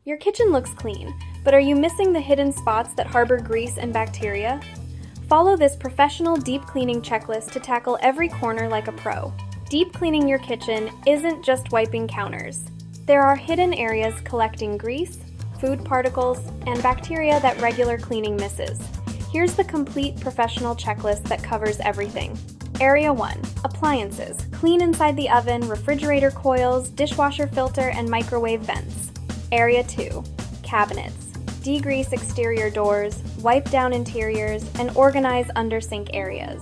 Your kitchen looks clean, but are you missing the hidden spots that harbor grease and bacteria? Follow this professional deep cleaning checklist to tackle every corner like a pro. Deep cleaning your kitchen isn't just wiping counters. There are hidden areas collecting grease, food particles, and bacteria that regular cleaning misses. Here's the complete professional checklist that covers everything. Area 1. Appliances. Clean inside the oven, refrigerator coils, dishwasher filter, and microwave vents. Area 2. Cabinets. Degrease exterior doors, wipe down interiors, and organize under-sink areas.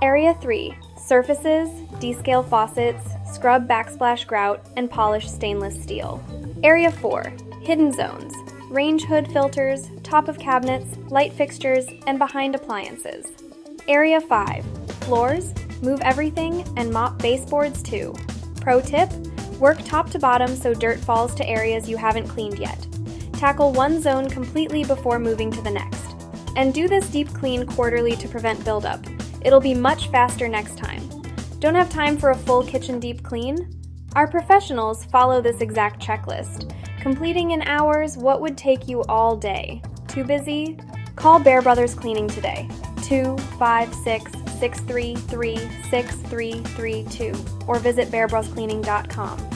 Area 3. Surfaces. Descale faucets, scrub backsplash grout, and polish stainless steel. Area 4. Hidden zones. Range hood filters, top of cabinets, light fixtures, and behind appliances. Area 5. Floors. Move everything and mop baseboards too. Pro tip: work top to bottom so dirt falls to areas you haven't cleaned yet. Tackle one zone completely before moving to the next. And do this deep clean quarterly to prevent buildup. It'll be much faster next time. Don't have time for a full kitchen deep clean? Our professionals follow this exact checklist, completing in hours what would take you all day. Too busy? Call Bear Brothers Cleaning today. 256-633-6332 or visit bearbroscleaning.com.